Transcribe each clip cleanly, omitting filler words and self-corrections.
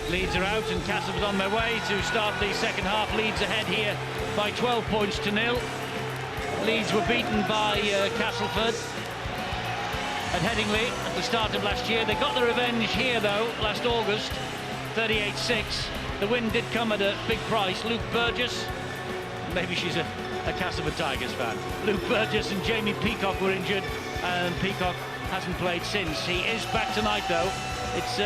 Leeds are out and Castleford on their way to start the second half. Leeds ahead here by 12 points to 0. Leeds were beaten by Castleford at Headingley at the start of last year. They got the revenge here though last August, 38-6. The win did come at a big price. Luke Burgess, maybe she's a Castleford Tigers fan. Luke Burgess and Jamie Peacock were injured, and Peacock hasn't played since. He is back tonight though. It's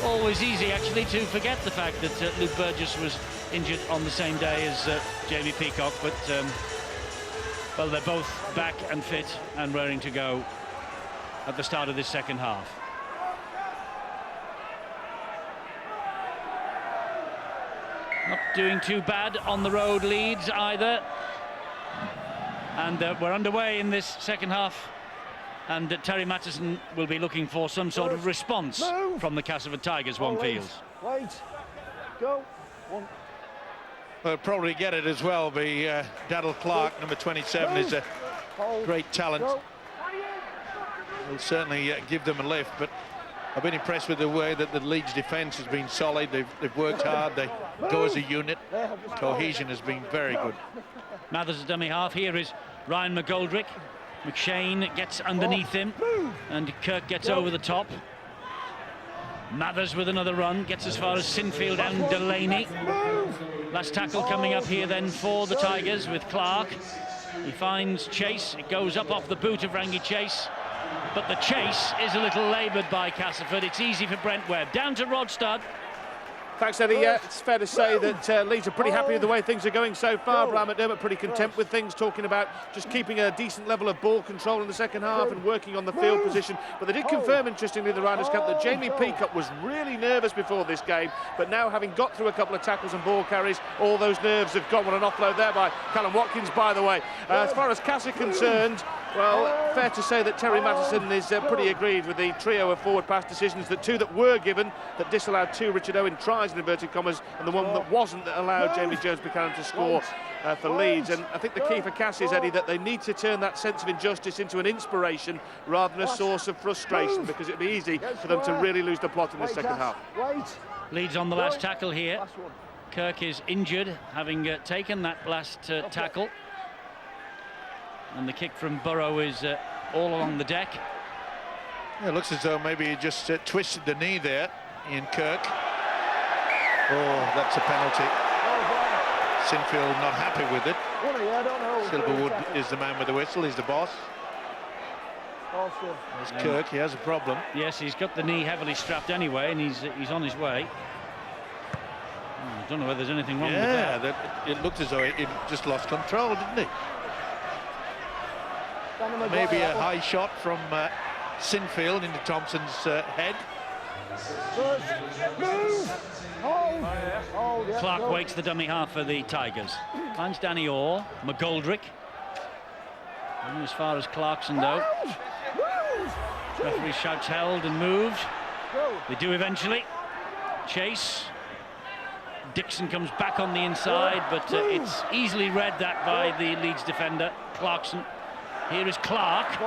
always easy actually to forget the fact that Luke Burgess was injured on the same day as Jamie Peacock, but well, they're both back and fit and raring to go at the start of this second half. Not doing too bad on the road, Leeds, either. And we're underway in this second half, and Terry Mattison will be looking for some sort of response from the Castleford Tigers, one feels. Wait, go. One. Well, probably get it as well. The Daryl Clark, number 27, is a great talent. Will certainly give them a lift, but I've been impressed with the way that the Leeds defence has been solid. They've worked hard, they go as a unit. Cohesion has been very good. Mathers' dummy half. Here is Ryan McGoldrick. McShane gets underneath him, and Kirk gets over the top. Mathers with another run, gets as far as Sinfield and Delaney. Last tackle coming up here then for the Tigers with Clark. He finds Chase, it goes up off the boot of Rangi Chase, but the chase is a little laboured by Castleford. It's easy for Brent Webb. Down to Rodstad. Thanks, Eddie. Yeah, it's fair to say that Leeds are pretty happy with the way things are going so far. Brian McDermott pretty content with things, talking about just keeping a decent level of ball control in the second half and working on the field position. But they did confirm, interestingly, the Rhinos camp, that Jamie Peacock was really nervous before this game, but now having got through a couple of tackles and ball carries, all those nerves have gone. On an offload there by Callum Watkins, by the way. As far as Cass are concerned, well, fair to say that Terry Mattison is pretty agreed with the trio of forward pass decisions. The two that were given, that disallowed 2 Richard Owen tries in inverted commas, and the one that wasn't, that allowed Jamie Jones Buchanan to score for Leeds. And I think the key for Cass is, Eddie, that they need to turn that sense of injustice into an inspiration rather than a source of frustration, because it'd be easy for them to really lose the plot in the second half. Leeds on the last tackle here. Kirk is injured, having taken that last tackle. And the kick from Burrow is all along the deck. Yeah, it looks as though maybe he just twisted the knee there, Ian Kirk. Oh, that's a penalty. Sinfield not happy with it. Silverwood is the man with the whistle, he's the boss. There's Kirk, he has a problem. Yes, he's got the knee heavily strapped anyway, and he's on his way. I don't know whether there's anything wrong with that. Yeah, it looked as though he just lost control, didn't he? Maybe a high shot from Sinfield into Thompson's head. Clark waits the dummy half for the Tigers. Finds Danny Orr, McGoldrick. And as far as Clarkson though. Referee shouts held and moved. They do eventually. Chase. Dixon comes back on the inside, but it's easily read that by the Leeds defender, Clarkson. Here is Clark.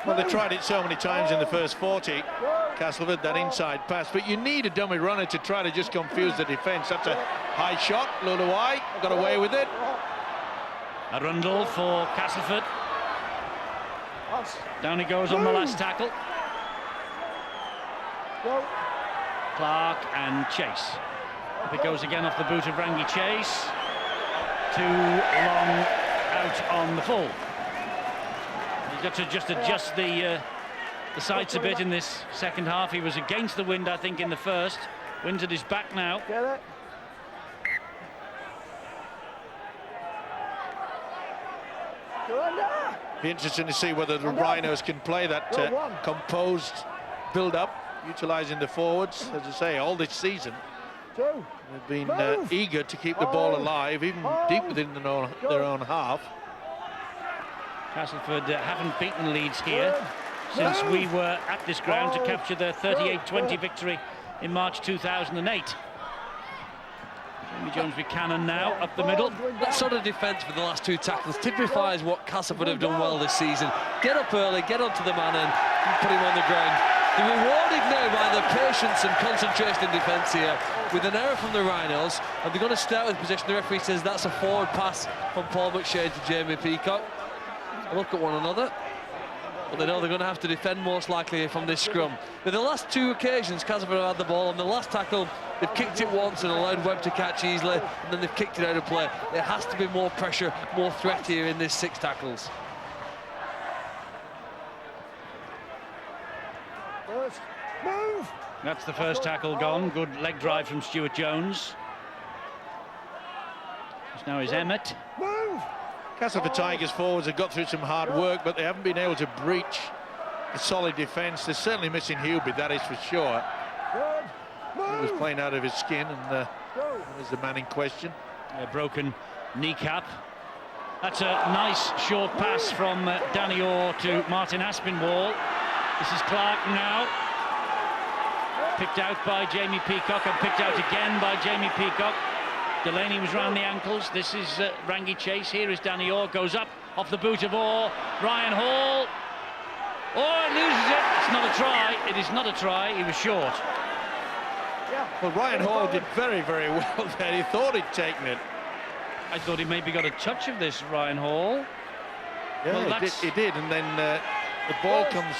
Well, they tried it so many times in the first 40, Castleford, that inside pass, but you need a dummy runner to try to just confuse the defence. That's a high shot, Luluai got away with it. Arundel for Castleford. Down he goes on the last tackle. Clark and Chase. Up it goes again off the boot of Rangi Chase. Too long out on the full. He's got to just adjust the sights a bit in this second half. He was against the wind, I think, in the first. Wind's at his back now. Be interesting to see whether the Rhinos can play that composed build-up, utilising the forwards. As I say, all this season they've been eager to keep the ball alive, even deep within their own half. Castleford haven't beaten Leeds here since we were at this ground to capture their 38-20 victory in March 2008. Jamie Jones Buchanan now up the middle. That sort of defence for the last 2 tackles typifies what Castleford have done well this season. Get up early, get onto the man and put him on the ground. They're rewarded now by the patience and concentration in defence here, with an error from the Rhinos, and they're going to start with possession. The referee says that's a forward pass from Paul McShane to Jamie Peacock. They look at one another, but they know they're going to have to defend most likely from this scrum. But the last two occasions Castleford have had the ball, on the last tackle they've kicked it once and allowed Webb to catch easily, and then they've kicked it out of play. There has to be more pressure, more threat here in this 6 tackles. Move. That's the first tackle gone. Good leg drive from Stuart Jones. This now is Emmett. Castleford Tigers forwards have got through some hard work, but they haven't been able to breach the solid defence. They're certainly missing Hubie, that is for sure. He was playing out of his skin, and that is the man in question. A broken kneecap. That's a nice short pass from Danny Orr to Martin Aspinwall. This is Clark now. Picked out by Jamie Peacock, and picked out again by Jamie Peacock. Delaney was round the ankles. This is Rangi Chase. Here is Danny Orr. Goes up off the boot of Orr. Ryan Hall. Orr loses it. It's not a try. It is not a try. He was short. Well, Ryan Hall did very, very well there. He thought he'd taken it. I thought he maybe got a touch of this, Ryan Hall. Yeah, well, he did, and then the ball comes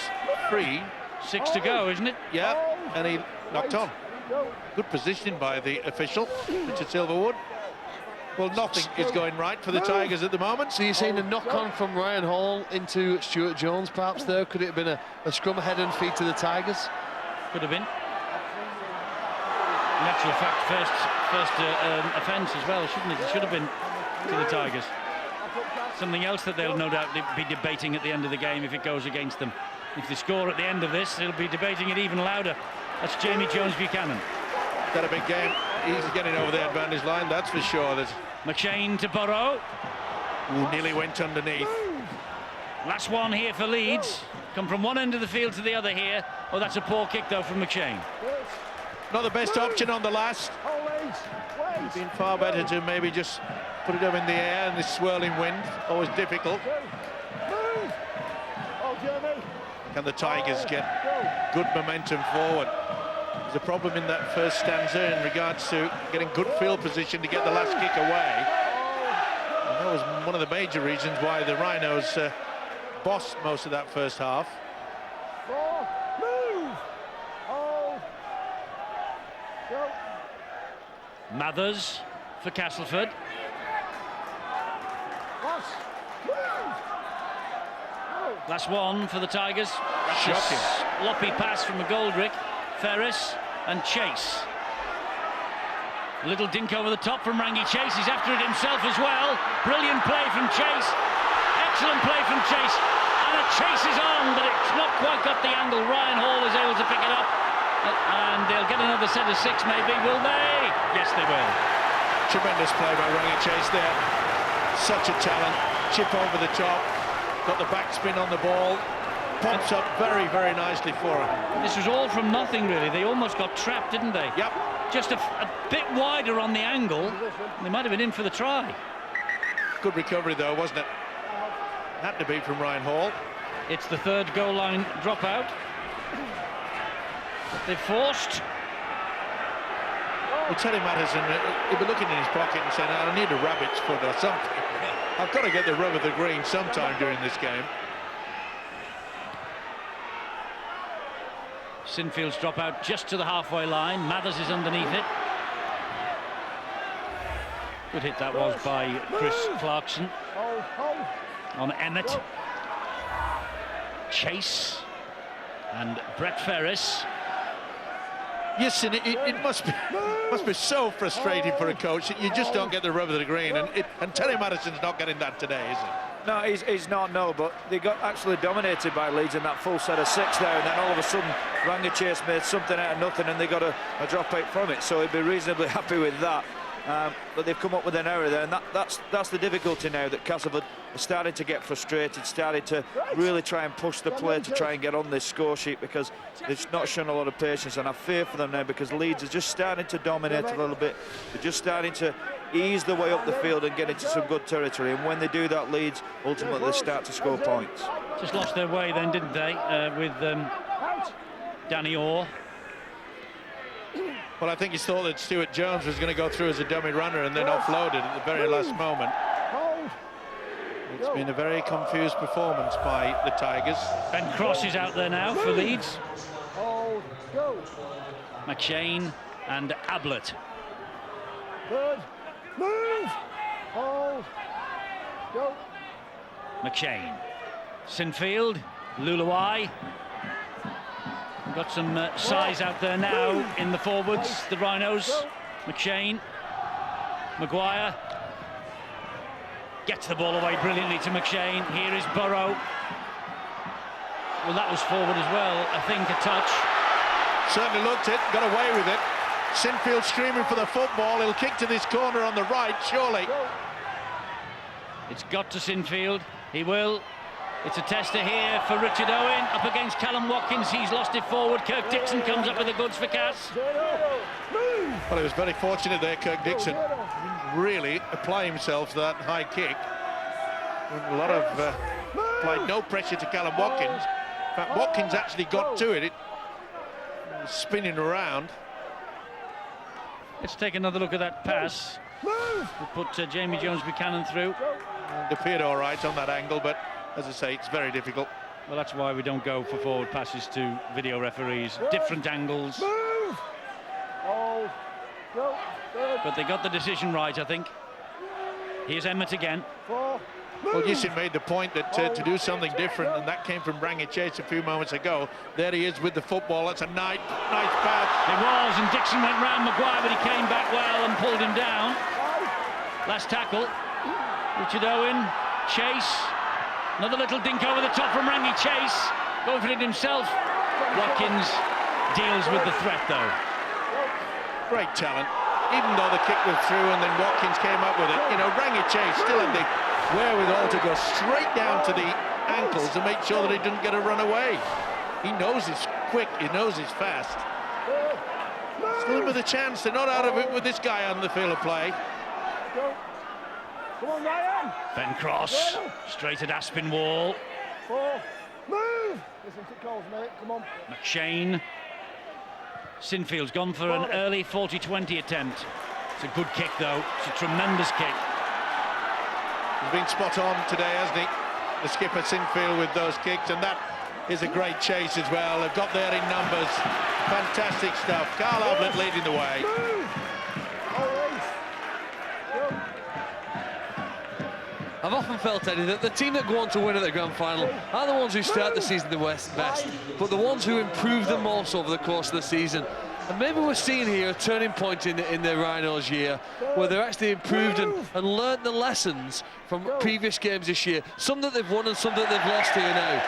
free. 6 to go, isn't it? Yeah, and he knocked on. Good positioning by the official, Richard Silverwood. Well, nothing is going right for the Tigers at the moment. So you're saying a knock-on from Ryan Hall into Stuart Jones, perhaps there? Could it have been a scrum head and feet to the Tigers? Could have been. In actual fact, first offence as well, shouldn't it? It should have been to the Tigers. Something else that they'll no doubt be debating at the end of the game if it goes against them. If they score at the end of this, they'll be debating it even louder. That's Jamie Jones Buchanan. Got a big game. He's getting over the advantage line, that's for sure. McShane to Burrow. Ooh, nearly went underneath. Last one here for Leeds. Come from one end of the field to the other here. Oh, that's a poor kick though from McShane. Not the best option on the last. It's been far better to maybe just put it up in the air in this swirling wind. Always difficult. Can the Tigers get good momentum forward? There's a problem in that first stanza in regards to getting good field position to get the last kick away. And that was one of the major reasons why the Rhinos bossed most of that first half. Mathers for Castleford. Last one for the Tigers. Shocking. Sloppy pass from McGoldrick, Ferris and Chase. A little dink over the top from Rangi Chase. He's after it himself as well. Brilliant play from Chase. Excellent play from Chase. And a chase is on, but it's not quite got the angle. Ryan Hall is able to pick it up. And they'll get another set of 6 maybe, will they? Yes, they will. Tremendous play by Rangi Chase there. Such a talent. Chip over the top. Got the backspin on the ball. Pops up very, very nicely for him. This was all from nothing, really. They almost got trapped, didn't they? Yep. Just a bit wider on the angle. They might have been in for the try. Good recovery, though, wasn't it? Had to be from Ryan Hall. It's the third goal line dropout. They've forced. Well, Terry Madison, he'll be looking in his pocket and saying, I need a rabbit's foot or something. I've got to get the rub of the green sometime during this game. Sinfield's dropout just to the halfway line. Mathers is underneath it. Good hit that was by Chris Clarkson on Emmett. Chase and Brett Ferris. Yes, and it must be so frustrating for a coach that you just don't get the rub of the green, and Terry Madison's not getting that today, is he? No, he's not, no, but they got actually dominated by Leeds in that full set of 6 there, and then all of a sudden Rangi Chase made something out of nothing and they got a drop out from it, so he'd be reasonably happy with that. But they've come up with an error there, and that's the difficulty now, that Castleford are starting to get frustrated, starting to really try and push the play to try and get on this score sheet, because they've not shown a lot of patience, and I fear for them now because Leeds are just starting to dominate a little bit. They're just starting to ease the way up the field and get into some good territory, and when they do that, Leeds ultimately start to score points. Just lost their way then, didn't they, with Danny Orr. Well, I think he thought that Stuart Jones was going to go through as a dummy runner and then offloaded at the very last moment. It's been a very confused performance by the Tigers. Ben Cross is out there now for Leeds. McShane and Ablett. Good. Move. Hold. Go. McShane. Sinfield. Luluai. We've got some size out there now in the forwards, the Rhinos. McShane. Maguire. Gets the ball away brilliantly to McShane. Here is Burrow. Well, that was forward as well, I think, a touch. Certainly looked it, got away with it. Sinfield screaming for the football. He'll kick to this corner on the right, surely. It's got to Sinfield. He will. It's a tester here for Richard Owen. Up against Callum Watkins. He's lost it forward. Kirk Dixon comes up with the goods for Cass. Well, he was very fortunate there, Kirk Dixon. Really apply himself to that high kick. A lot of applied no pressure to Callum Watkins. In fact, Watkins actually got to it. It was spinning around. Let's take another look at that pass. We'll put Jamie Jones-Buchanan through. It appeared all right on that angle, but as I say, it's very difficult. Well, that's why we don't go for forward passes to video referees. Different angles. But they got the decision right, I think. Here's Emmett again. Well, Yushin made the point that to do something different, and that came from Rangi Chase a few moments ago. There he is with the football. That's a nice pass. It was, and Dixon went round Maguire, but he came back well and pulled him down. Last tackle. Richard Owen, Chase. Another little dink over the top from Rangi Chase. Going for it himself. Watkins deals with the threat, though. Great talent. Even though the kick was through and then Watkins came up with it, you know, Rangi Chase still had the wherewithal to go straight down to the ankles and make sure that he didn't get a run away. He knows he's quick, he knows he's fast. Still with a chance. They're not out of it with this guy on the field of play. Come on, Ryan. Ben Cross, straight at Aspinwall. Move. Listen to calls, mate. Come on. McShane. Sinfield's gone for an early 40-20 attempt. It's a good kick, though. It's a tremendous kick. He's been spot on today, hasn't he? The skipper Sinfield with those kicks, and that is a great chase as well. They've got there in numbers. Fantastic stuff. Carl Ablett leading the way. I've often felt, Eddie, that the team that go on to win at the grand final are the ones who start the season the best, but the ones who improve the most over the course of the season. And maybe we're seeing here a turning point in the Rhinos year, where they're actually improved and learnt the lessons from previous games this year. Some that they've won and some that they've lost here now.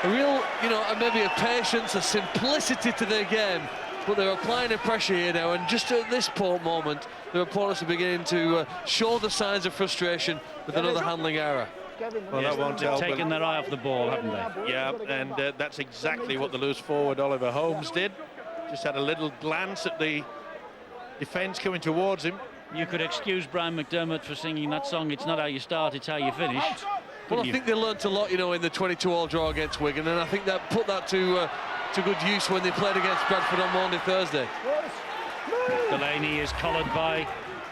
A real, you know, maybe a patience, a simplicity to their game, but they're applying the pressure here now, and just at this moment, their opponents are beginning to show the signs of frustration with another handling error. Well, that won't help. They've taken their eye off the ball, haven't they? Yeah, and that's exactly what the loose forward Oliver Holmes did. Just had a little glance at the defence coming towards him. You could excuse Brian McDermott for singing that song. It's not how you start, it's how you finish. Well, I think they learnt a lot, you know, in the 22-all draw against Wigan, and I think that put that to good use when they played against Bradford on Monday, Thursday. Delaney is collared by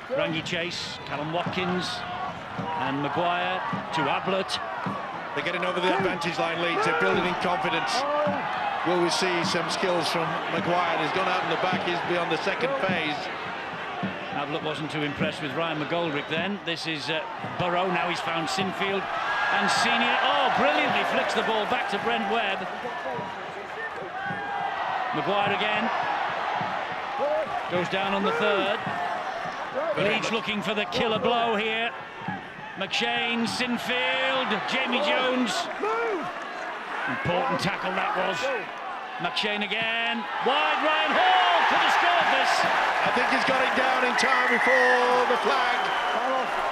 Rangi Chase, Callum Watkins and Maguire to Ablett. They're getting over the advantage line, Leeds. They're building in confidence. Will we see some skills from Maguire? He's gone out in the back. He's beyond the second phase. Ablett wasn't too impressed with Ryan McGoldrick then. This is Burrow. Now he's found Sinfield. And Senior, brilliantly flicks the ball back to Brent Webb. Maguire again. Goes down on the third. Leeds looking for the killer blow here. McShane, Sinfield, Jamie Jones. Important tackle that was. McShane again. Wide, Ryan Hall could have scored this. I think he's got it down in time before the flag.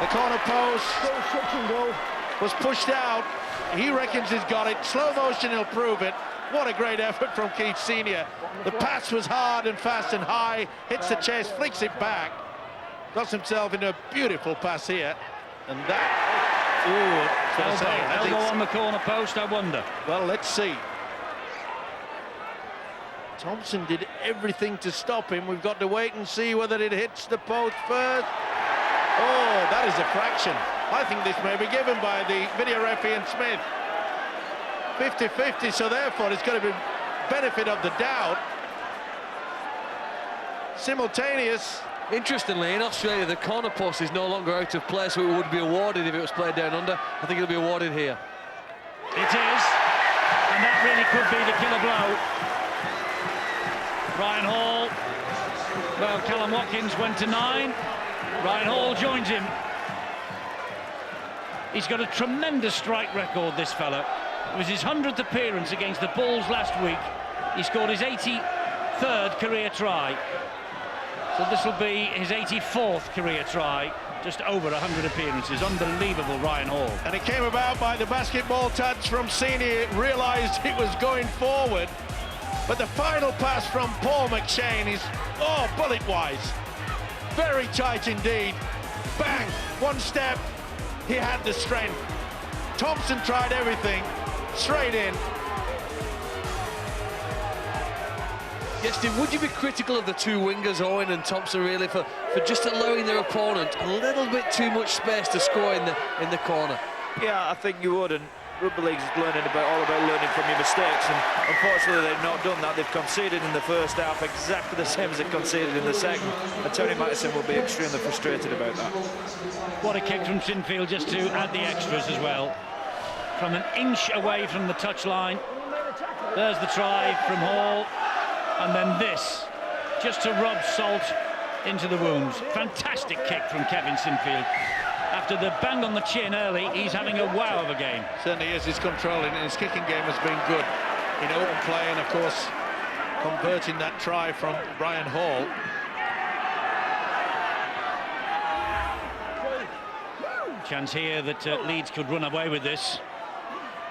The corner post was pushed out. He reckons he's got it. Slow motion, he'll prove it. What a great effort from Keith Senior. The pass was hard and fast and high. Hits the chest, flicks it back. Got himself in a beautiful pass here. And that... Elbow on the corner post, I wonder. Well, let's see. Thompson did everything to stop him. We've got to wait and see whether it hits the post first. Oh, that is a fraction. I think this may be given by the video referee and Smith. 50-50, so therefore it's got to be benefit of the doubt. Simultaneous. Interestingly, in Australia, the corner post is no longer out of place, so it would be awarded if it was played down under. I think it'll be awarded here. It is, and that really could be the killer blow. Ryan Hall, well, Callum Watkins went to 9. Ryan Hall joins him. He's got a tremendous strike record, this fella. It was his 100th appearance against the Bulls last week. He scored his 83rd career try. So this will be his 84th career try. Just over 100 appearances. Unbelievable, Ryan Hall. And it came about by the basketball touch from Senior. Realised it was going forward. But the final pass from Paul McShane is, oh, bullet-wise. Very tight indeed. Bang, one step. He had the strength. Thompson tried everything. Straight in. Yes, Steve, would you be critical of the two wingers, Owen and Thompson, really, for just allowing their opponent a little bit too much space to score in the corner? Yeah, I think you would, and Rugby League is all about learning from your mistakes, and unfortunately they've not done that. They've conceded in the first half exactly the same as they conceded in the second, and Tony Mattison will be extremely frustrated about that. What a kick from Sinfield, just to add the extras as well. From an inch away from the touchline. There's the try from Hall. And then this, just to rub salt into the wounds. Fantastic kick from Kevin Sinfield. After the bang on the chin early, he's having a wow of a game. Certainly is. His controlling and his kicking game has been good in open play, and of course converting that try from Brian Hall. Chance here that Leeds could run away with this.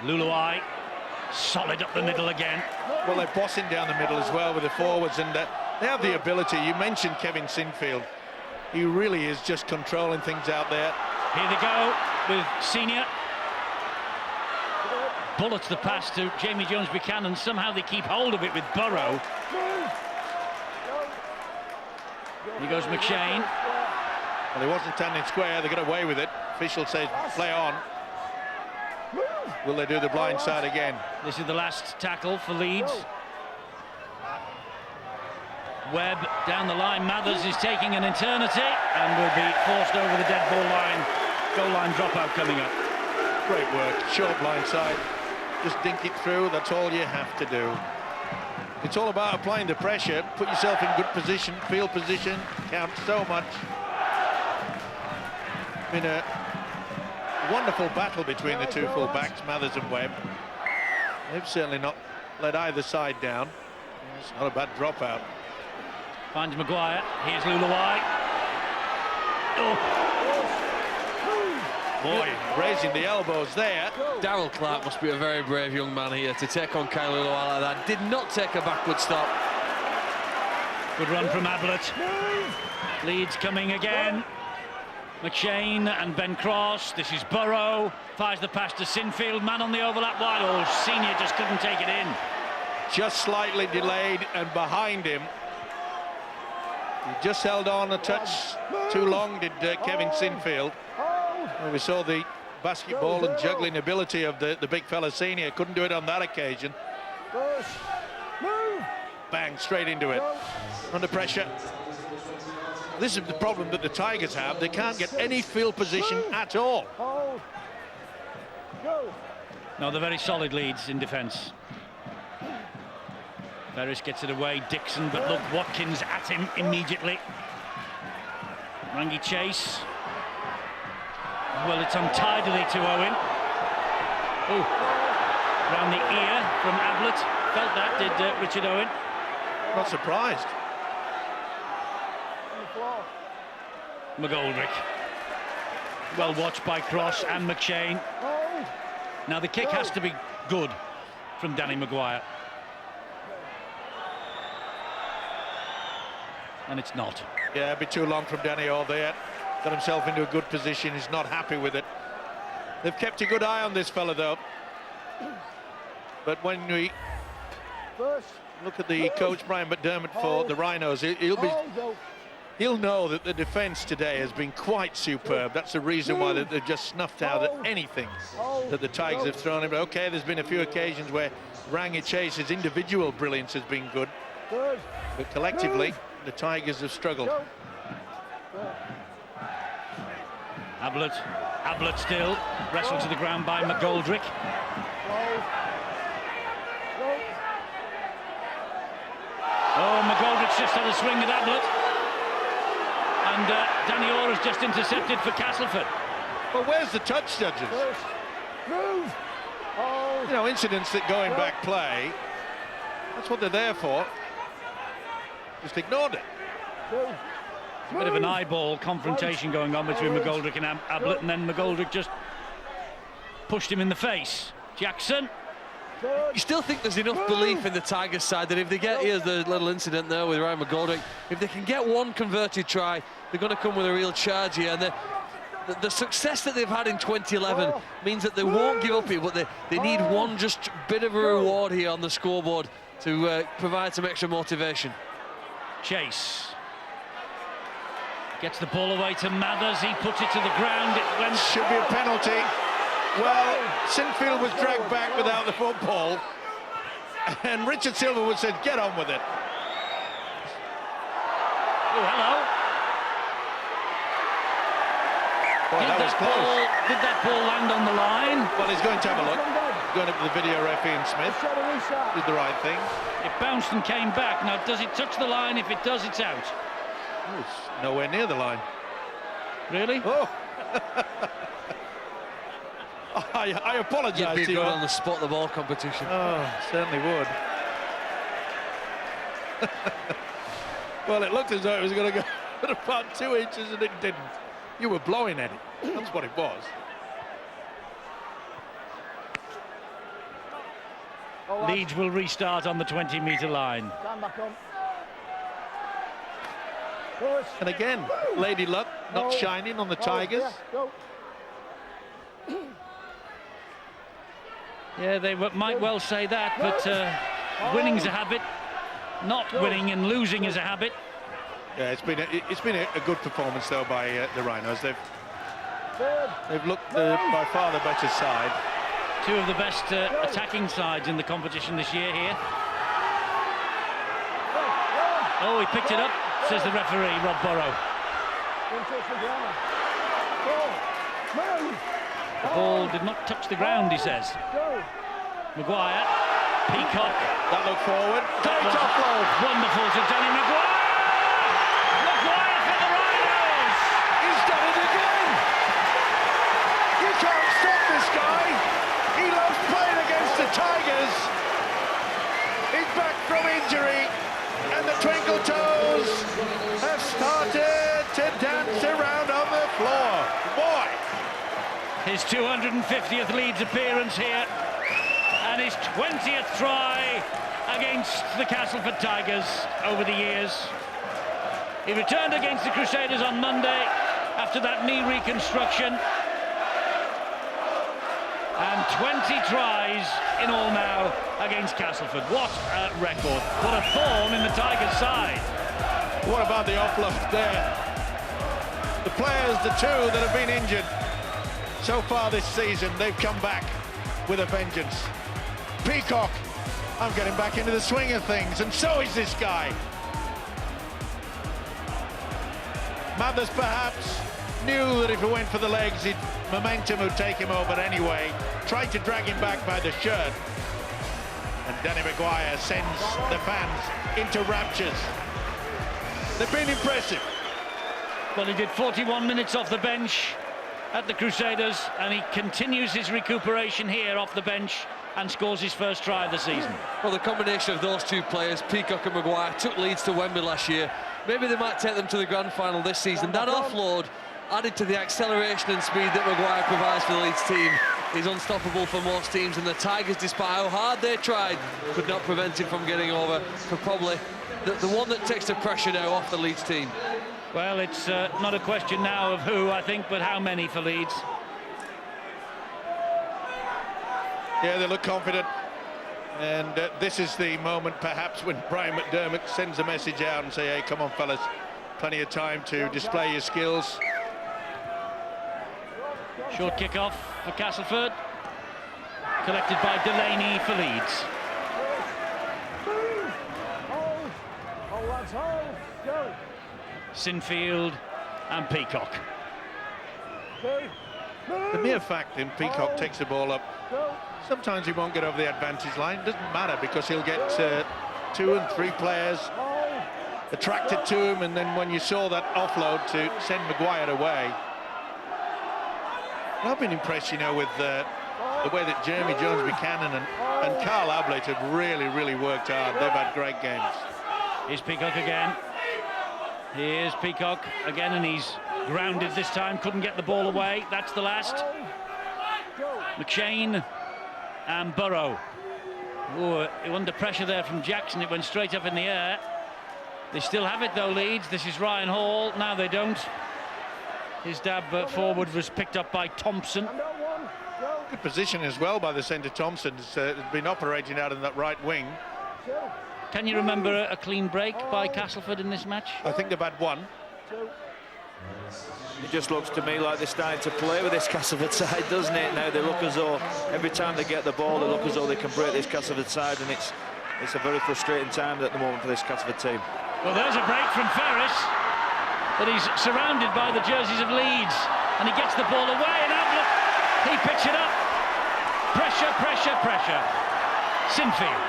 Luluai, solid up the middle again. Well, they're bossing down the middle as well with the forwards, and they have the ability. You mentioned Kevin Sinfield. He really is just controlling things out there. Here they go with Senior. Bullets the pass to Jamie Jones-Buchanan. Somehow they keep hold of it with Burrow. Here goes McShane. Well, he wasn't standing square. They got away with it. Official says play on. Will they do the blind side again? This is the last tackle for Leeds. Webb down the line. Mathers is taking an eternity and will be forced over the dead ball line. Goal line dropout coming up. Great work. Short blind side. Just dink it through. That's all you have to do. It's all about applying the pressure. Put yourself in good position. Field position counts so much. Been a wonderful battle between the two full-backs, Mathers and Webb. They've certainly not let either side down. It's not a bad dropout. Finds Maguire. Here's Luluai. Oh. Boy, raising the elbows there. Darryl Clark must be a very brave young man here to take on Kyle Luluai like that. Did not take a backward stop. Good run from Ablett. Leeds coming again. McShane and Ben Cross. This is Burrow. Fires the pass to Sinfield. Man on the overlap wide. Oh, Senior just couldn't take it in. Just slightly delayed and behind him. He just held on a touch too long, did Kevin Sinfield. Well, we saw the basketball and juggling ability of the big fella Senior. Couldn't do it on that occasion. Bang, straight into it. Under pressure. This is the problem that the Tigers have. They can't get any field position at all. No, they're very solid Leeds in defence. Ferris gets it away, Dixon, but look, Watkins at him immediately. Rangi chase. Well, it's untidily to Owen. Oh, round the ear from Ablett. Felt that, did Richard Owen. Not surprised. McGoldrick. Well watched by Cross and McShane. Now the kick has to be good from Danny Maguire. And it's not. Yeah, a bit too long from Danny all there. Got himself into a good position. He's not happy with it. They've kept a good eye on this fella, though. But when we Look at the coach, Brian McDermott, for the Rhinos. He'll know that the defence today has been quite superb. That's the reason why they've just snuffed out at anything that the Tigers have thrown in. But okay, there's been a few occasions where Rangi Chase's individual brilliance has been good, but collectively the Tigers have struggled. Ablett still wrestled to the ground by McGoldrick. Oh, McGoldrick's just had a swing at Ablett. And Danny Orr has just intercepted for Castleford. Well, where's the touch, judges? Move. Oh. You know, incidents that go in back play, that's what they're there for. Just ignored it. A bit of an eyeball confrontation going on between McGoldrick and Ablett, and then McGoldrick just pushed him in the face. Jackson. You still think there's enough belief in the Tigers side that if they get, here's the little incident there with Ryan McGoldrick, if they can get one converted try, they're going to come with a real charge here. And the success that they've had in 2011 means that they won't give up here, but they need one just bit of a reward here on the scoreboard to provide some extra motivation. Chase gets the ball away to Mathers. He puts it to the ground. It went. Should be a penalty. Well, Sinfield was dragged back without the football, and Richard Silverwood said, get on with it. Oh, hello. Boy, that was close. Did that ball land on the line? Well, he's going to have a look. Going up to the video ref, Ian Smith. Did the right thing. It bounced and came back. Now, does it touch the line? If it does, it's out. Oh, it's nowhere near the line. Really? Oh. I apologise to you. You'd be good on the spot the ball competition. Oh, certainly would. Well, it looked as though it was going to go about 2 inches, and it didn't. You were blowing at it. That's what it was. Leeds will restart on the 20-metre line. Stand back on. And again, Lady Luck not shining on the Tigers. Yeah, they might well say that, but winning's a habit. Not winning and losing is a habit. Yeah, it's been a good performance though by the Rhinos. They've looked by far the better side. Two of the best attacking sides in the competition this year here. Oh, he picked it up, says the referee, Rob Burrow. The ball did not touch the ground, he says. Maguire, Peacock. That look forward. That was wonderful to Danny Maguire. Maguire for the Rhinos. He's done it again. You can't stop this guy. He loves playing against the Tigers. He's back from injury, and the Twinkle Toes have started to dance around on the floor. Boy. His 250th Leeds appearance here, and his 20th try against the Castleford Tigers over the years. He returned against the Crusaders on Monday after that knee reconstruction. And 20 tries in all now against Castleford. What a record. What a thorn in the Tigers' side. What about the offload there? The players, the two that have been injured so far this season, they've come back with a vengeance. Peacock, I'm getting back into the swing of things, and so is this guy. Mathers perhaps knew that if he went for the legs, momentum would take him over anyway. Tried to drag him back by the shirt. And Danny Maguire sends the fans into raptures. They've been impressive. Well, he did 41 minutes off the bench at the Crusaders, and he continues his recuperation here off the bench and scores his first try of the season. Well, the combination of those two players, Peacock and Maguire, took Leeds to Wembley last year. Maybe they might take them to the grand final this season. That offload, added to the acceleration and speed that Maguire provides for the Leeds team, is unstoppable for most teams, and the Tigers, despite how hard they tried, could not prevent him from getting over for probably the one that takes the pressure now off the Leeds team. Well, it's not a question now of who, I think, but how many for Leeds. Yeah, they look confident. And this is the moment, perhaps, when Brian McDermott sends a message out and say, hey, come on, fellas, plenty of time to display your skills. Short kick-off for Castleford. Collected by Delaney for Leeds. Hold, lads, hold. Go. Sinfield and Peacock. The mere fact that Peacock takes the ball up, sometimes he won't get over the advantage line. It doesn't matter, because he'll get 2 and 3 players attracted to him, and then when you saw that offload to send Maguire away. I've been impressed, you know, with the way that Jeremy Jones-Buchanan and Carl Ablett have really worked hard. They've had great games. Here's Peacock again. Here's Peacock again, and he's grounded this time. Couldn't get the ball away. That's the last. McShane and Burrow. Oh, under pressure there from Jackson. It went straight up in the air. They still have it though, Leeds. This is Ryan Hall. Now they don't. His dab forward was picked up by Thompson. Good position as well by the centre. Thompson has been operating out in that right wing. Can you remember a clean break by Castleford in this match? I think they've had one. It just looks to me like they're starting to play with this Castleford side, doesn't it? Now they look as though every time they get the ball, they look as though they can break this Castleford side, and it's a very frustrating time at the moment for this Castleford team. Well, there's a break from Ferris, but he's surrounded by the jerseys of Leeds, and he gets the ball away, and Ablett, he picks it up. Pressure. Sinfield.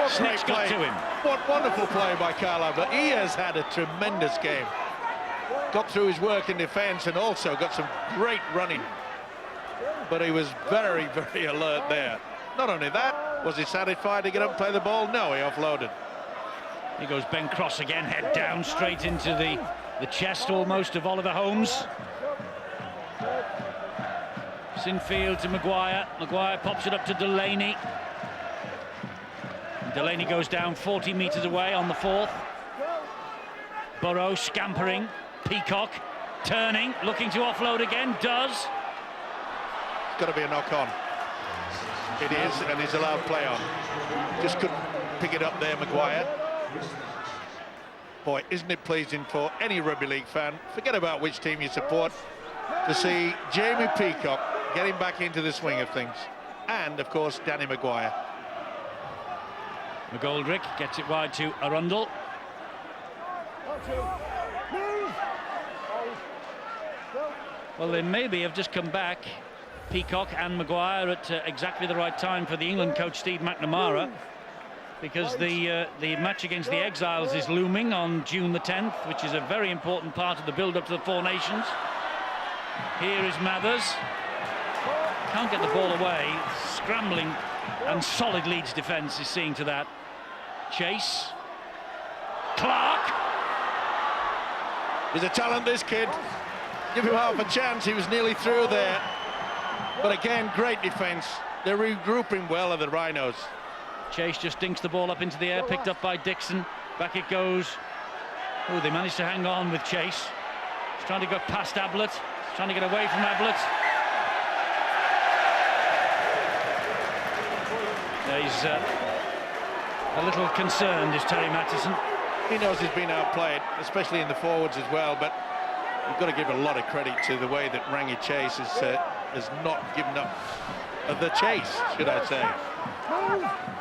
Snitch got to him. What wonderful play by Carl Ablett. He has had a tremendous game. Got through his work in defence and also got some great running. But he was very alert there. Not only that, was he satisfied to get up and play the ball? No, he offloaded. Here goes Ben Cross again, head down straight into the chest almost of Oliver Holmes. Sinfield to Maguire. Maguire pops it up to Delaney. Delaney goes down 40 metres away on the 4th. Burrow scampering. Peacock turning, looking to offload again. Does. It's got to be a knock-on. It is, and he's allowed play on. Just couldn't pick it up there, Maguire. Boy, isn't it pleasing for any rugby league fan, forget about which team you support, to see Jamie Peacock getting back into the swing of things. And, of course, Danny Maguire. McGoldrick gets it wide to Arundel. Well, they maybe have just come back, Peacock and Maguire, at exactly the right time for the England coach Steve McNamara, because the match against the Exiles is looming on June the 10th, which is a very important part of the build-up to the Four Nations. Here is Mathers. Can't get the ball away. Scrambling, and solid Leeds defence is seeing to that. Chase. Clark. He's a talent, this kid. Give him half a chance. He was nearly through there. But again, great defence. They're regrouping well at the Rhinos. Chase just dinks the ball up into the air, picked up by Dixon. Back it goes. Oh, they managed to hang on with Chase. He's trying to go past Ablett. He's trying to get away from Ablett. Yeah, he's a little concerned, is Terry Mattison. He knows he's been outplayed, especially in the forwards as well, but you've got to give a lot of credit to the way that Rangi Chase has not given up the chase, should I say.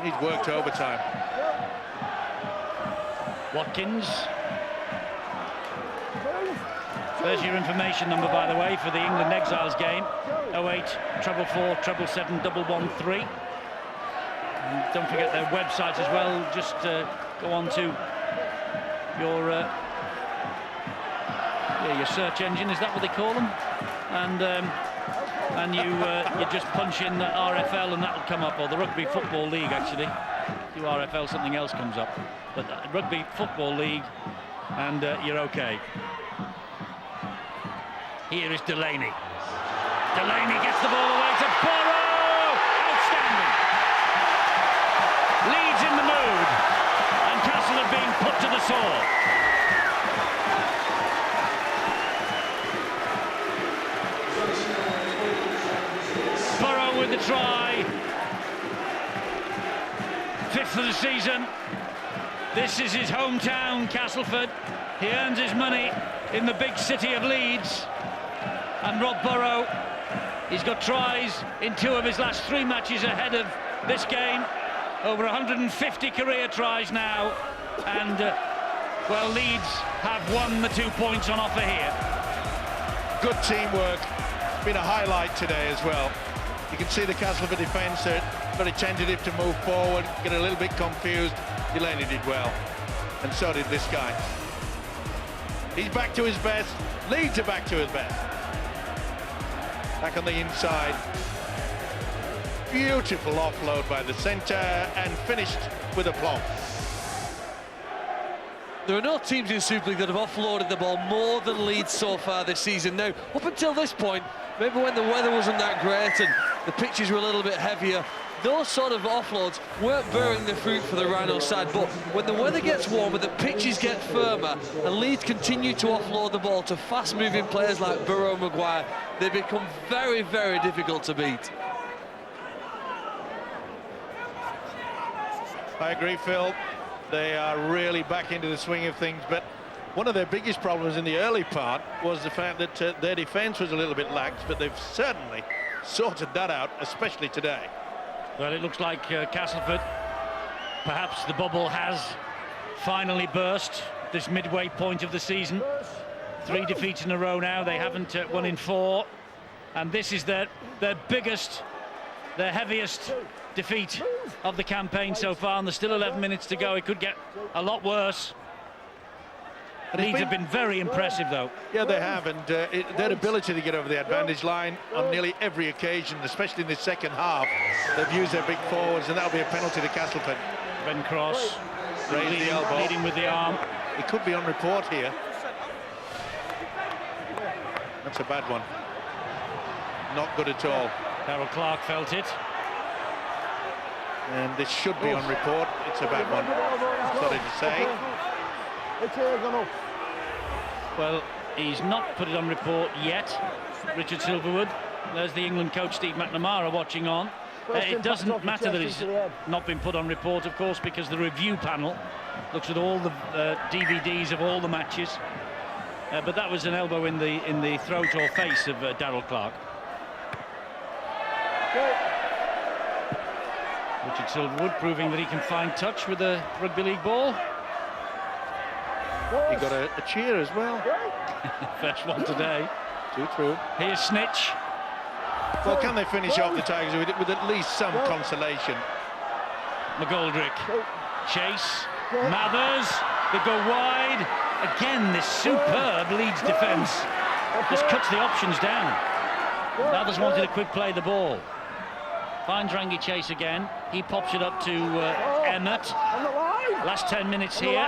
He's worked overtime. Watkins. There's your information number, by the way, for the England Exiles game. 08 444 777 113. And don't forget their website as well. Just go on to your search engine, is that what they call them? And you just punch in the RFL and that'll come up, or the Rugby Football League, actually. Do RFL, something else comes up. But Rugby Football League, and you're okay. Here is Delaney. Delaney gets the ball away to Burrow! Outstanding! Leeds in the mood, and Castle are being put to the sword. Burrow with the try. for the season. This is his hometown, Castleford. He earns his money in the big city of Leeds. And Rob Burrow, he's got tries in 2 of his last 3 matches ahead of this game. Over 150 career tries now. And, well, Leeds have won the 2 points on offer here. Good teamwork. It's been a highlight today as well. You can see the Castleford defence are very tentative to move forward, get a little bit confused. Delaney did well, and so did this guy. He's back to his best. Leeds are back to his best. Back on the inside. Beautiful offload by the centre and finished with aplomb. There are no teams in Super League that have offloaded the ball more than Leeds so far this season. Now, up until this point, maybe when the weather wasn't that great and the pitches were a little bit heavier, those sort of offloads weren't bearing the fruit for the Rhino side. But when the weather gets warmer, the pitches get firmer, and Leeds continue to offload the ball to fast-moving players like Burrow and Maguire, they become very, very difficult to beat. I agree, Phil. They are really back into the swing of things, but one of their biggest problems in the early part was the fact that their defence was a little bit lax, but they've certainly sorted that out, especially today. Well, it looks like Castleford, perhaps the bubble has finally burst this midway point of the season. 3 defeats in a row now. They haven't won in 4, and this is their biggest, their heaviest defeat of the campaign so far, and there's still 11 minutes to go. It could get a lot worse. Leeds have been very impressive, though. Yeah, they have, and their ability to get over the advantage line on nearly every occasion, especially in the second half, they've used their big forwards, and that'll be a penalty to Castleford. Ben Cross raised the elbow, leading with the arm. It could be on report here. That's a bad one. Not good at all. Darrell Clark felt it. And this should be on report. It's a bad one. Sorry to say. Well, he's not put it on report yet, Richard Silverwood. There's the England coach Steve McNamara watching on. It doesn't matter that he's not been put on report, of course, because the review panel looks at all the DVDs of all the matches. But that was an elbow in the throat or face of Darrell Clark. Richard Silverwood proving that he can find touch with the rugby league ball. He got a cheer as well. First one today. Too true. Here's Snitch. Well, can they finish off the Tigers with at least some consolation? McGoldrick. Chase. Mathers. They go wide. Again, this superb Leeds defence just cuts the options down. Mathers wanted to quick play the ball. Finds Rangi Chase again. He pops it up to Emmett. Last 10 minutes here.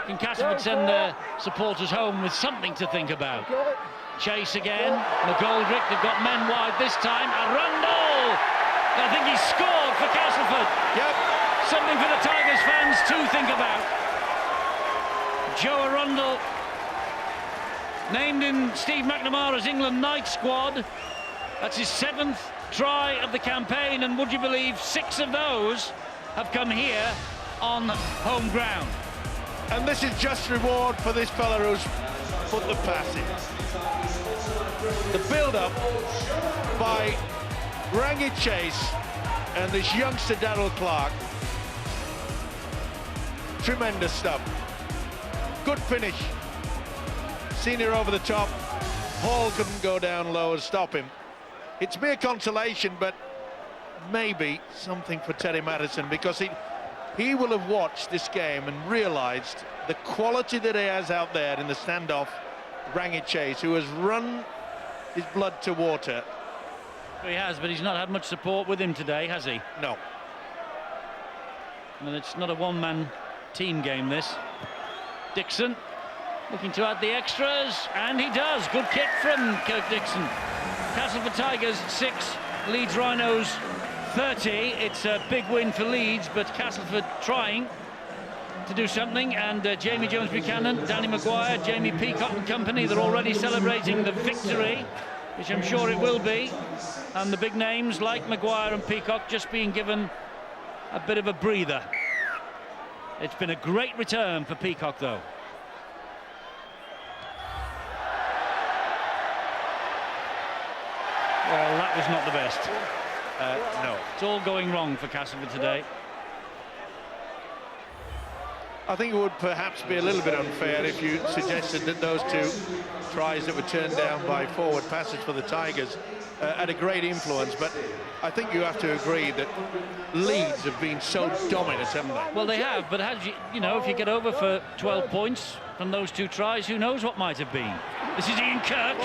Can Castleford send their supporters home with something to think about? Chase again. McGoldrick. They've got men wide this time. Arundel! I think he's scored for Castleford. Yep. Something for the Tigers fans to think about. Joe Arundel, named in Steve McNamara's England night squad. That's his 7th try of the campaign, and would you believe 6 of those have come here on home ground. And this is just reward for this fella who's put the pass in. The build-up by Rangi Chase and this youngster Darrell Clark. Tremendous stuff. Good finish. Senior over the top. Hall couldn't go down low and stop him. It's mere consolation, but maybe something for Terry Madison, because he will have watched this game and realised the quality that he has out there in the standoff. Rangi Chase, who has run his blood to water. He has, but he's not had much support with him today, has he? No. And it's not a one-man team game, this. Dixon looking to add the extras, and he does. Good kick from Kirk Dixon. Castleford Tigers 6, Leeds Rhinos 30. It's a big win for Leeds, but Castleford trying to do something, and Jamie Jones-Buchanan, Danny Maguire, Jamie Peacock and company, they're already celebrating the victory, which I'm sure it will be, and the big names like Maguire and Peacock just being given a bit of a breather. It's been a great return for Peacock, though. Well, that was not the best. No. It's all going wrong for Castleford today. I think it would perhaps be a little bit unfair if you suggested that those two tries that were turned down by forward passes for the Tigers had a great influence, but I think you have to agree that Leeds have been so dominant, haven't they? Well, they have, but had you know, if you get over for 12 points from those two tries, who knows what might have been. This is Ian Kirk.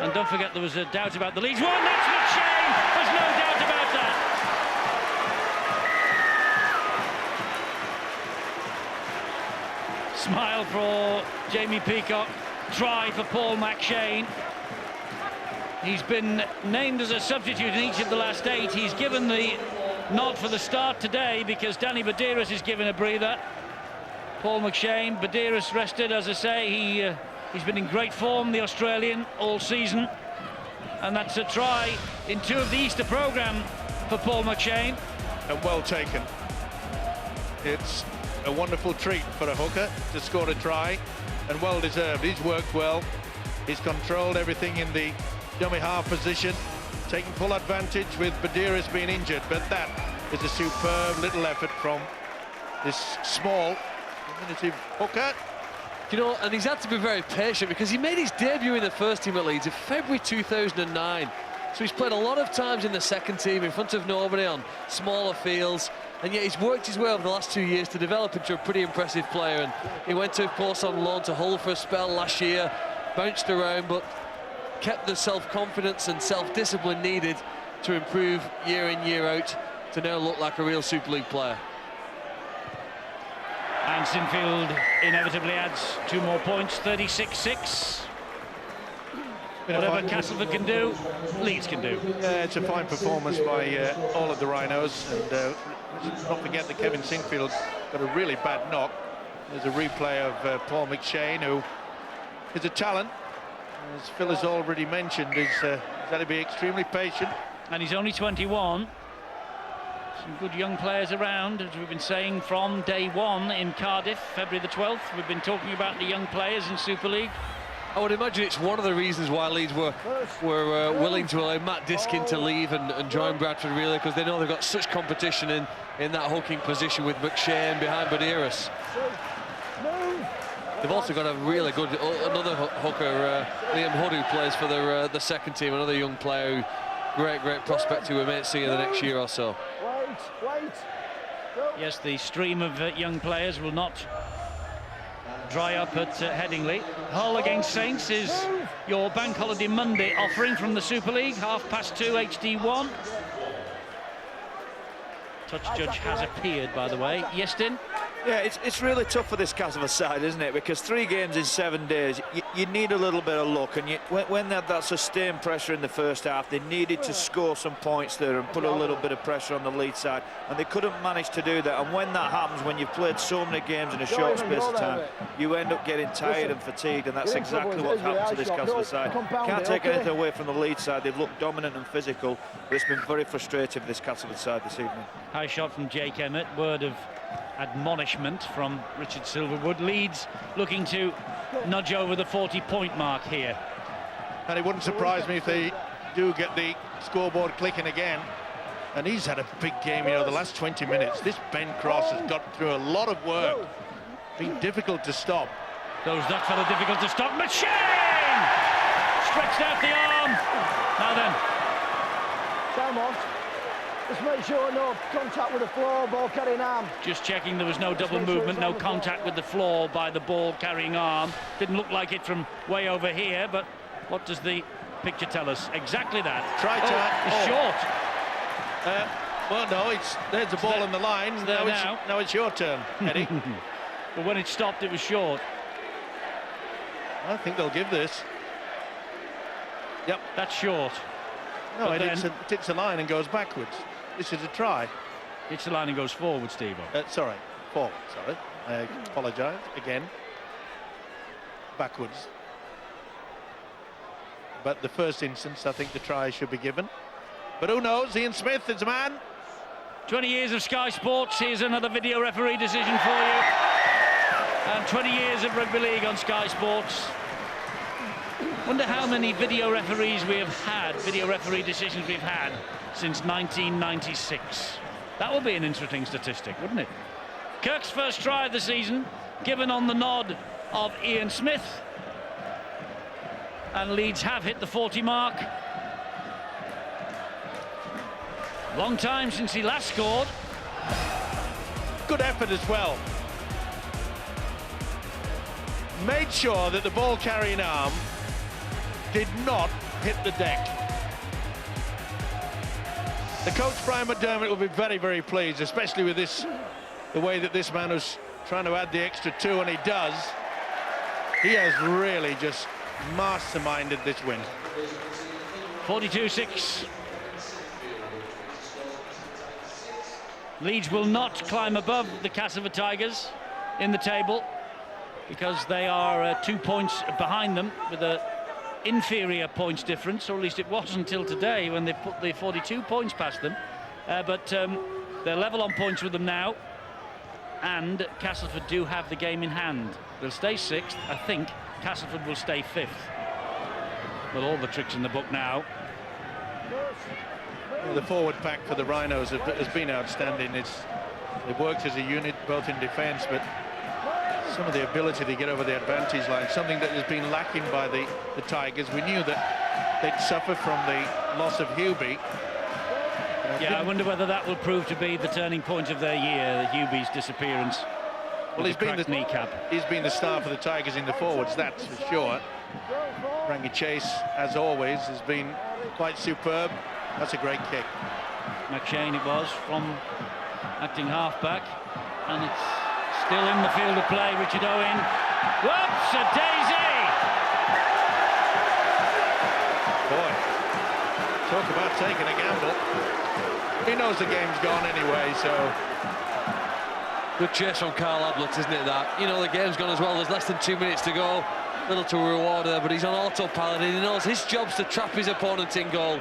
And don't forget there was a doubt about the Leeds one. That's McShane. There's no doubt about that. Smile for Jamie Peacock. Try for Paul McShane. He's been named as a substitute in each of the last 8. He's given the nod for the start today because Danny Badiris is given a breather. Paul McShane, Badiris rested, as I say. He's been in great form, the Australian, all season. And that's a try in 2 of the Easter programme for Paul McShane. And well taken. It's a wonderful treat for a hooker to score a try, and well deserved. He's worked well. He's controlled everything in the dummy half position, taking full advantage with Badiris being injured. But that is a superb little effort from this small, diminutive hooker. You know, and he's had to be very patient because he made his debut in the first team at Leeds in February 2009. So he's played a lot of times in the second team in front of nobody on smaller fields, and yet he's worked his way over the last 2 years to develop into a pretty impressive player. And he went to, of course, on loan to Hull for a spell last year, bounced around, but kept the self-confidence and self-discipline needed to improve year in, year out, to now look like a real Super League player. And Sinfield inevitably adds 2 more points, 36-6. Whatever Castleford can do, Leeds can do. It's a fine performance by all of the Rhinos, and let's not forget that Kevin Sinfield got a really bad knock. There's a replay of Paul McShane, who is a talent, as Phil has already mentioned. He's had to be extremely patient. And he's only 21. Some good young players around, as we've been saying from day one in Cardiff, February the 12th. We've been talking about the young players in Super League. I would imagine it's one of the reasons why Leeds were willing to allow Matt Diskin to leave and join Bradford, really, because they know they've got such competition in that hooking position with McShane behind Badiris. They've also got a really good another hooker, Liam Hood, who plays for the second team, another young player, who great prospect who we may see in the next year or so. Yes, the stream of young players will not dry up at Headingley. Hull against Saints is your Bank Holiday Monday offering from the Super League, 2:30 HD1. Touch judge has appeared, by the way. Yestin? Yeah, it's really tough for this Castleford side, isn't it? Because 3 games in 7 days, you need a little bit of luck. And when they had that sustained pressure in the first half, they needed to score some points there and put a little bit of pressure on the Leeds side. And they couldn't manage to do that. And when that happens, when you've played so many games in a short space of time, you end up getting tired and fatigued. And that's exactly what's happened to this Castleford side. Can't take anything away from the Leeds side. They've looked dominant and physical, but it's been very frustrating for this Castleford side this evening. High shot from Jake Emmett. Word of admonishment from Richard Silverwood. Leeds looking to nudge over the 40-point mark here. And it wouldn't surprise me if they do get the scoreboard clicking again. And he's had a big game, you know, the last 20 minutes. This Ben Cross has got through a lot of work. Been difficult to stop. Those that fella difficult to stop. McShane! Stretched out the arm. Now then. Time on. Just make sure no contact with the floor, ball carrying arm. Just checking there was no double movement, no contact with the floor by the ball carrying arm. Didn't look like it from way over here, but what does the picture tell us? Exactly that. Try to... It's short. Well, no, there's the ball on the line. Now it's your turn, Eddie. But when it stopped, it was short. I think they'll give this. Yep, that's short. No, it hits the line and goes backwards. This is a try. Hits the line and goes forward, Steve-O. Sorry, forward, sorry. I apologise again. Backwards. But the first instance, I think the try should be given. But who knows? Ian Smith is a man. 20 years of Sky Sports, here's another video referee decision for you. And 20 years of rugby league on Sky Sports. Wonder how many video referees we have had, video referee decisions we've had since 1996. That would be an interesting statistic, wouldn't it? Kirk's first try of the season, given on the nod of Ian Smith. And Leeds have hit the 40 mark. Long time since he last scored. Good effort as well. Made sure that the ball carrying arm did not hit the deck. The coach, Brian McDermott, will be very, very pleased, especially with this, the way that this man was trying to add the extra 2, and he does. He has really just masterminded this win. 42-6. Leeds will not climb above the Castleford Tigers in the table because they are 2 points behind them with an inferior points difference, or at least it was until today when they put the 42 points past them. But they're level on points with them now, and Castleford do have the game in hand. They'll stay 6th. I think Castleford will stay 5th. Well, all the tricks in the book now. Well, the forward pack for the Rhinos has been outstanding. They've worked as a unit, both in defence, but some of the ability to get over the advantage line, something that has been lacking by the Tigers. We knew that they'd suffer from the loss of Hubie. Yeah, I wonder whether that will prove to be the turning point of their year, Hubie's disappearance. Well, he's been the kneecap. He's been the star for the Tigers in the forwards, that's for sure. Rangi Chase, as always, has been quite superb. That's a great kick. McShane it was, from acting halfback, and it's still in the field of play. Richard Owen. Whoops, a daisy! Boy, talk about taking a gamble. He knows the game's gone anyway, so... Good chase from Carl Ablett, isn't it, that? You know, the game's gone as well. There's less than 2 minutes to go. Little to reward there, but he's on autopilot, and he knows his job's to trap his opponent in goal.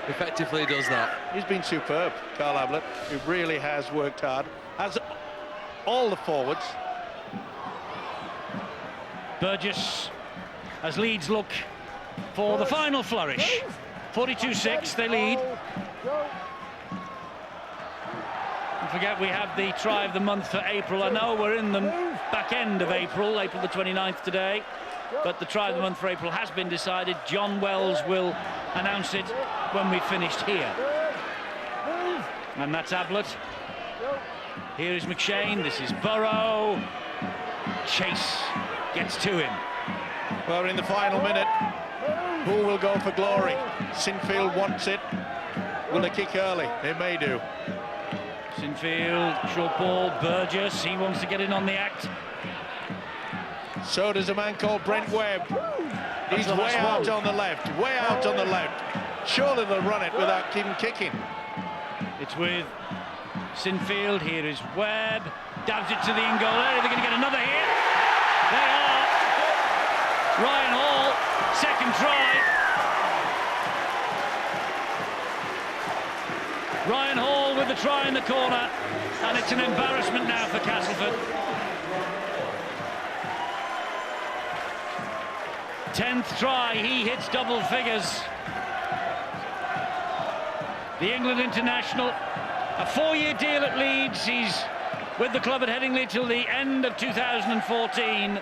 Effectively does that. He's been superb, Carl Ablett. He really has worked hard, as all the forwards. Burgess, as Leeds look for the final flourish. 42-6, they lead. Don't forget we have the try of the month for April. I know we're in the back end of April the 29th today, but the try of the month for April has been decided. John Wells will announce it when we've finished here. And that's Ablett. Here is McShane, this is Burrow. Chase gets to him. Well, in the final minute, who will go for glory? Sinfield wants it. Will they kick early? They may do. Sinfield, short ball, Burgess, he wants to get in on the act. So does a man called Brent Webb. He's way out on the left, way out on the left. Surely they'll run it without even kicking. It's with Sinfield, here is Webb, dabs it to the in-goal area. They're going to get another here. They are. Ryan Hall, second try. Ryan Hall with the try in the corner, and it's an embarrassment now for Castleford. 10th try, he hits double figures. The England international, a 4-year deal at Leeds. He's with the club at Headingley till the end of 2014.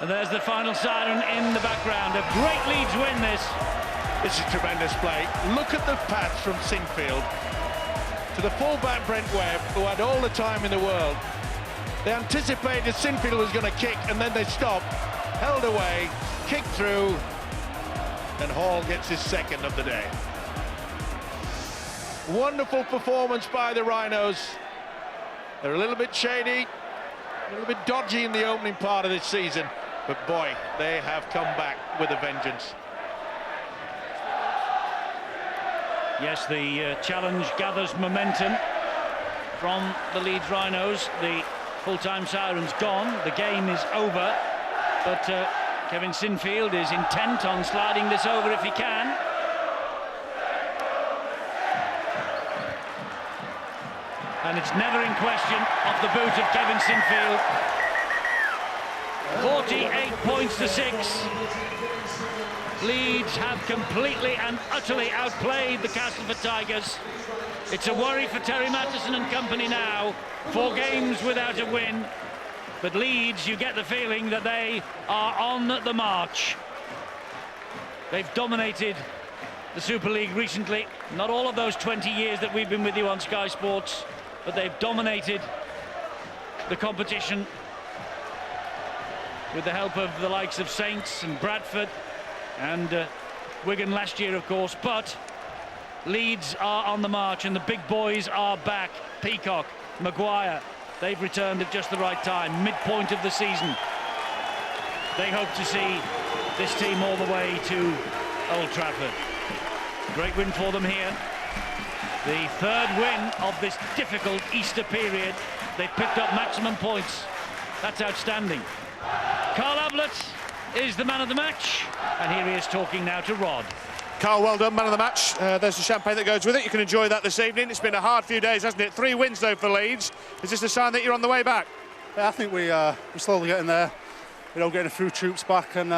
And there's the final siren in the background. A great Leeds win this. This is tremendous play. Look at the pass from Sinfield to the fullback Brent Webb, who had all the time in the world. They anticipated Sinfield was going to kick, and then they stopped, held away, kicked through, and Hall gets his second of the day. Wonderful performance by the Rhinos. They're a little bit shady, a little bit dodgy in the opening part of this season, but boy, they have come back with a vengeance. Yes, the challenge gathers momentum from the Leeds Rhinos. The full-time siren's gone, the game is over, but Kevin Sinfield is intent on sliding this over if he can. And it's never in question of the boot of Kevin Sinfield. 48 points to 6. Leeds have completely and utterly outplayed the Castleford Tigers. It's a worry for Terry Mattison and company now. 4 games without a win. But Leeds, you get the feeling that they are on the march. They've dominated the Super League recently. Not all of those 20 years that we've been with you on Sky Sports, but they've dominated the competition with the help of the likes of Saints and Bradford and Wigan last year, of course. But Leeds are on the march and the big boys are back. Peacock, Maguire, they've returned at just the right time, midpoint of the season. They hope to see this team all the way to Old Trafford. Great win for them here. The 3rd win of this difficult Easter period. They've picked up maximum points. That's outstanding. Carl Ablett is the man of the match, and here he is talking now to Rod. Carl, well done, man of the match. There's the champagne that goes with it. You can enjoy that this evening. It's been a hard few days, hasn't it? 3 wins, though, for Leeds. Is this a sign that you're on the way back? Yeah, I think we're slowly getting there. You know, getting a few troops back, and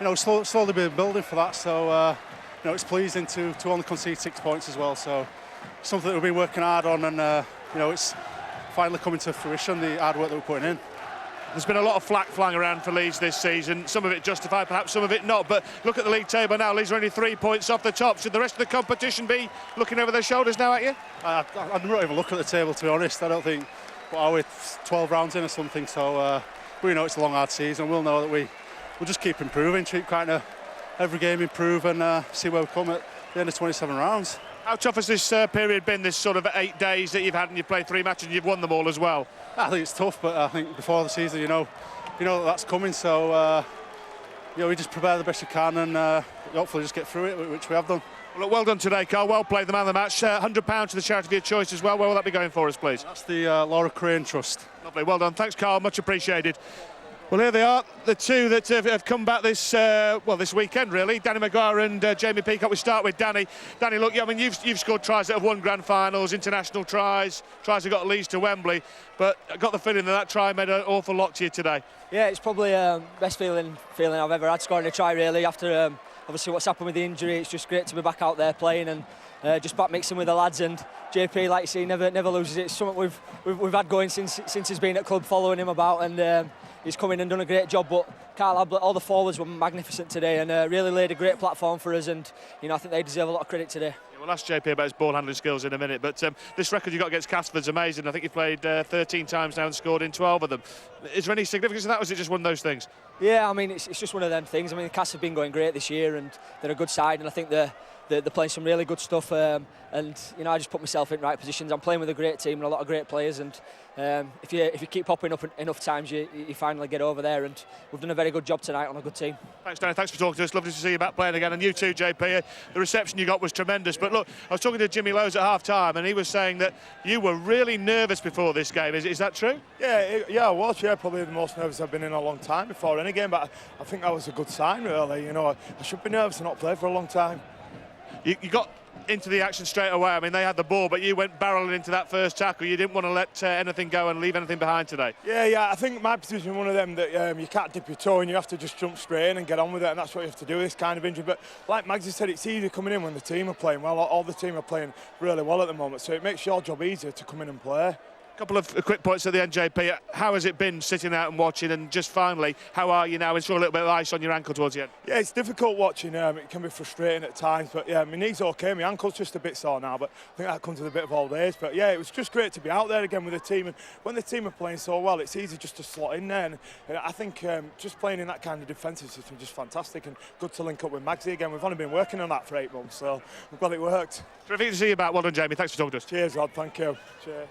you know, slowly been building for that. So you know, it's pleasing to only concede 6 points as well. So something that we've been working hard on, and you know, it's finally coming to fruition. The hard work that we're putting in. There's been a lot of flack flying around for Leeds this season, some of it justified, perhaps some of it not, but look at the league table now. Leeds are only 3 points off the top. Should the rest of the competition be looking over their shoulders now at you? I'm not even looking at the table, to be honest. I don't think, what are we, 12 rounds in or something, so we know it's a long, hard season. We'll know that we'll just keep improving, keep kind of every game improve, and see where we come at the end of 27 rounds. How tough has this period been, this sort of 8 days that you've had, and you've played 3 matches and you've won them all as well? I think it's tough, but I think before the season, you know that's coming. So you know, we just prepare the best we can, and hopefully just get through it, which we have done. Well, look, well done today, Carl. Well played, the man of the match. £100 to the charity of your choice as well. Where will that be going for us, please? That's the Laura Crane Trust. Lovely. Well done. Thanks, Carl. Much appreciated. Well, here they are, the 2 that have come back this weekend, really. Danny Maguire and Jamie Peacock. We start with Danny. Danny, look, I mean, you've scored tries that have won grand finals, international tries that got Leeds to Wembley, but I got the feeling that try made an awful lot to you today. Yeah, it's probably the best feeling I've ever had, scoring a try, really, after obviously what's happened with the injury. It's just great to be back out there playing and just back mixing with the lads. And JP, like you see, never loses it. It's something we've had going since he's been at club, following him about, and he's come in and done a great job. But Carl Ablett, all the forwards were magnificent today, and really laid a great platform for us. And you know, I think they deserve a lot of credit today. Yeah, we'll ask JP about his ball handling skills in a minute, but this record you got against Castleford's amazing. I think you played 13 times now and scored in 12 of them. Is there any significance to that, or is it just one of those things? Yeah, I mean, it's just one of them things. I mean, the Cass have been going great this year, and they're a good side, and I think they're playing some really good stuff. And you know, I just put myself in right positions. I'm playing with a great team and a lot of great players, and if you keep popping up enough times, you finally get over there. And we've done a very good job tonight on a good team. Thanks, Danny. Thanks for talking to us. Lovely to see you back playing again, and you too, JP. The reception you got was tremendous. But look, I was talking to Jimmy Lowes at half-time, and he was saying that you were really nervous before this game. Is that true? Yeah, I was. Yeah, probably the most nervous I've been in a long time before any game. But I think that was a good sign, really. You know, I should be nervous and not play for a long time. You got into the action straight away. I mean, they had the ball, but you went barreling into that first tackle. You didn't want to let anything go and leave anything behind today. Yeah, I think my position is one of them that you can't dip your toe and you have to just jump straight in and get on with it, and that's what you have to do with this kind of injury. But like Magsy said, it's easy coming in when the team are playing well. All the team are playing really well at the moment, so it makes your job easier to come in and play. A couple of quick points at the end, JP. How has it been sitting out and watching? And just finally, how are you now? It's saw a little bit of ice on your ankle towards the end. Yeah, it's difficult watching. It can be frustrating at times. But yeah, my knee's okay. My ankle's just a bit sore now. But I think that comes with a bit of old age. But yeah, it was just great to be out there again with the team. And when the team are playing so well, it's easy just to slot in there. And I think just playing in that kind of defensive system is just fantastic, and good to link up with Magsy again. We've only been working on that for 8 months, so I'm glad it worked. Terrific to see you back. Well done, Jamie. Thanks for talking to us. Cheers, Rod. Thank you. Cheers.